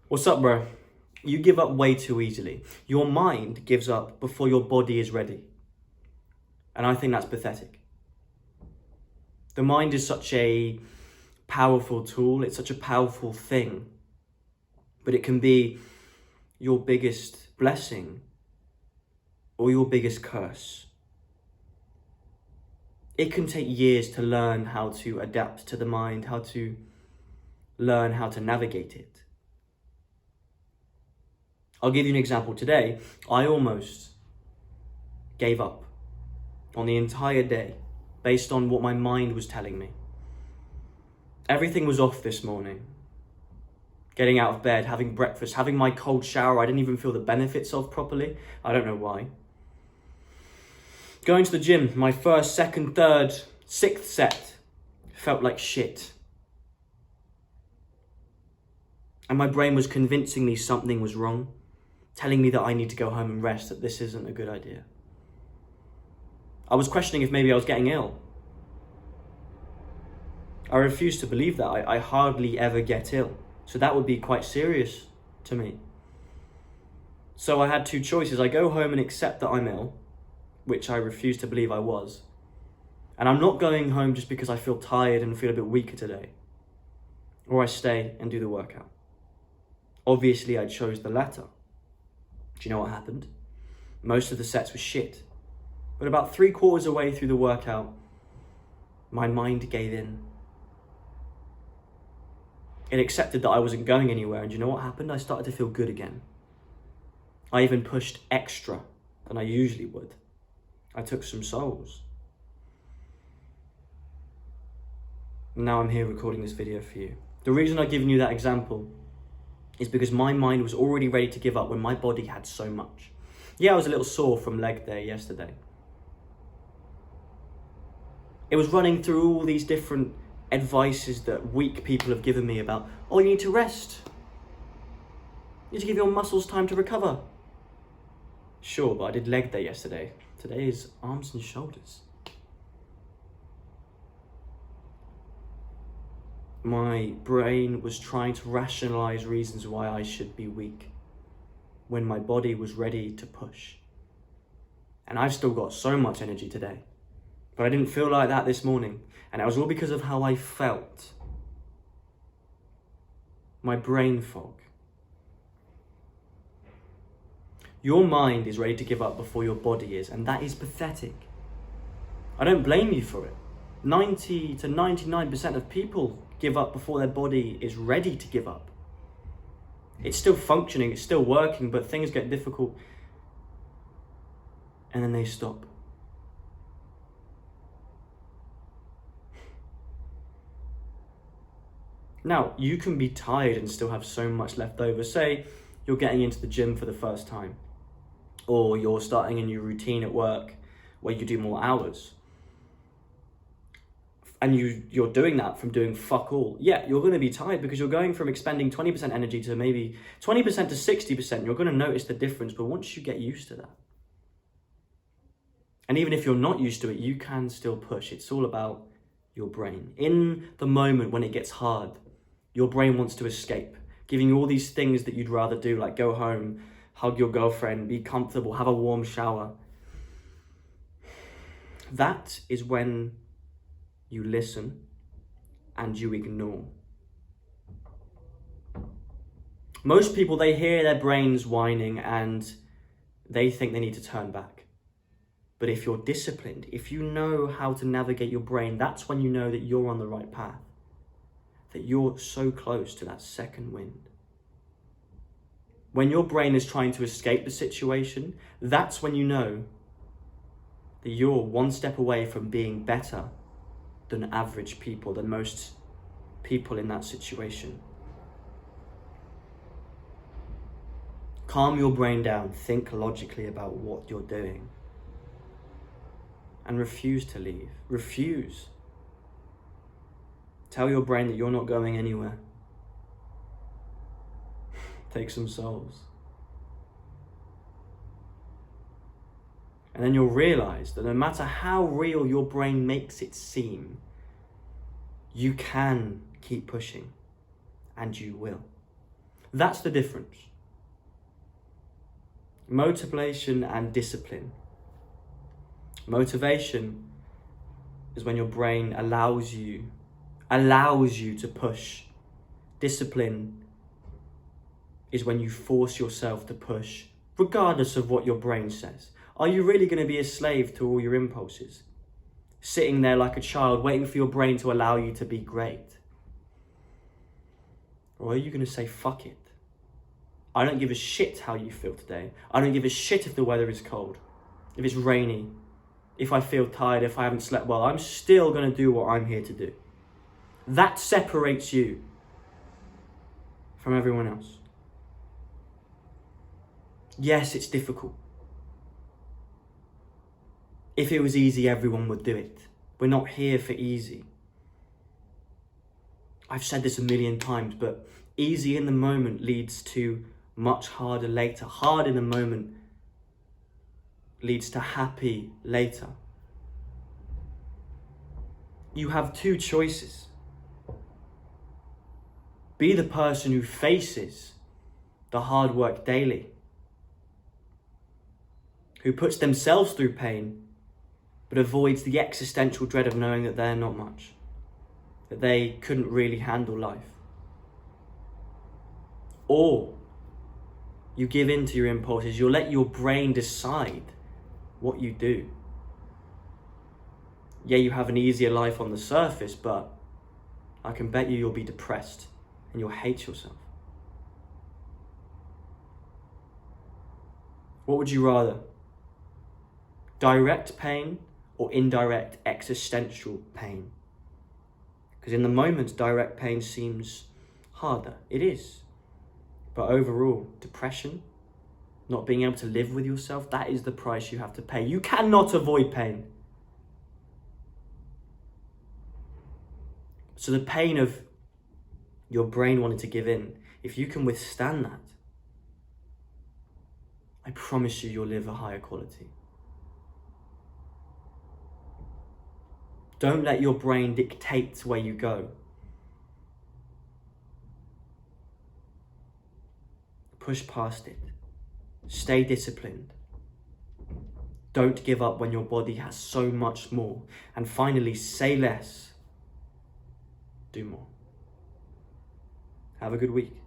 What's up, bro? You give up way too easily. Your mind gives up before your body is ready. And I think that's pathetic. The mind is such a powerful tool, it's such a powerful thing, but it can be your biggest blessing or your biggest curse. It can take years to learn how to adapt to the mind, how to learn how to navigate it. I'll give you an example. Today, I almost gave up on the entire day based on what my mind was telling me. Everything was off this morning. Getting out of bed, having breakfast, having my cold shower I didn't even feel the benefits of properly. I don't know why. Going to the gym, my first, second, third, sixth set felt like shit. And my brain was convincing me something was wrong, telling me that I need to go home and rest, that this isn't a good idea. I was questioning if maybe I was getting ill. I refused to believe that. I hardly ever get ill. So that would be quite serious to me. So I had two choices. I go home and accept that I'm ill, which I refuse to believe I was. And I'm not going home just because I feel tired and feel a bit weaker today. Or I stay and do the workout. Obviously, I chose the latter. Do you know what happened? Most of the sets were shit. But about 3/4 away through the workout, my mind gave in. It accepted that I wasn't going anywhere, and do you know what happened? I started to feel good again. I even pushed extra than I usually would. I took some souls. Now I'm here recording this video for you. The reason I've given you that example is because my mind was already ready to give up when my body had so much. Yeah, I was a little sore from leg day yesterday. It was running through all these different advices that weak people have given me about, oh, you need to rest. You need to give your muscles time to recover. Sure, but I did leg day yesterday. Today is arms and shoulders. My brain was trying to rationalize reasons why I should be weak when my body was ready to push. And I've still got so much energy today. But I didn't feel like that this morning. And it was all because of how I felt. My brain fog. Your mind is ready to give up before your body is, and that is pathetic. I don't blame you for it. 90 to 99% of people give up before their body is ready to give up. It's still functioning, it's still working, but things get difficult and then they stop. Now, you can be tired and still have so much left over. Say you're getting into the gym for the first time, or you're starting a new routine at work where you do more hours. And you're doing that from doing fuck all. Yeah, you're going to be tired because you're going from expending 20% energy to maybe 20% to 60%. You're going to notice the difference, but once you get used to that, and even if you're not used to it, you can still push. It's all about your brain. In the moment when it gets hard, your brain wants to escape, giving you all these things that you'd rather do, like go home, hug your girlfriend, be comfortable, have a warm shower. That is when you listen and you ignore. Most people, they hear their brains whining and they think they need to turn back. But if you're disciplined, if you know how to navigate your brain, that's when you know that you're on the right path, that you're so close to that second wind. When your brain is trying to escape the situation, that's when you know that you're one step away from being better than average people, than most people in that situation. Calm your brain down, think logically about what you're doing, and refuse to leave. Refuse. Tell your brain that you're not going anywhere. Take some souls. And then you'll realize that no matter how real your brain makes it seem, you can keep pushing, and you will. That's the difference. Motivation and discipline. Motivation is when your brain allows you to push. Discipline is when you force yourself to push, regardless of what your brain says. Are you really going to be a slave to all your impulses? Sitting there like a child, waiting for your brain to allow you to be great? Or are you going to say, fuck it? I don't give a shit how you feel today. I don't give a shit if the weather is cold, if it's rainy, if I feel tired, if I haven't slept well. I'm still going to do what I'm here to do. That separates you from everyone else. Yes, it's difficult. If it was easy, everyone would do it. We're not here for easy. I've said this a million times, but easy in the moment leads to much harder later. Hard in the moment leads to happy later. You have two choices. Be the person who faces the hard work daily, who puts themselves through pain, but avoids the existential dread of knowing that they're not much, that they couldn't really handle life. Or you give in to your impulses, you'll let your brain decide what you do. Yeah, you have an easier life on the surface, but I can bet you'll be depressed and you'll hate yourself. What would you rather? Direct pain or indirect existential pain? Because in the moment, direct pain seems harder. It is. But overall, depression, not being able to live with yourself, that is the price you have to pay. You cannot avoid pain. So the pain of your brain wanting to give in, if you can withstand that, I promise you'll live a higher quality. Don't let your brain dictate where you go. Push past it. Stay disciplined. Don't give up when your body has so much more. And finally, say less. Do more. Have a good week.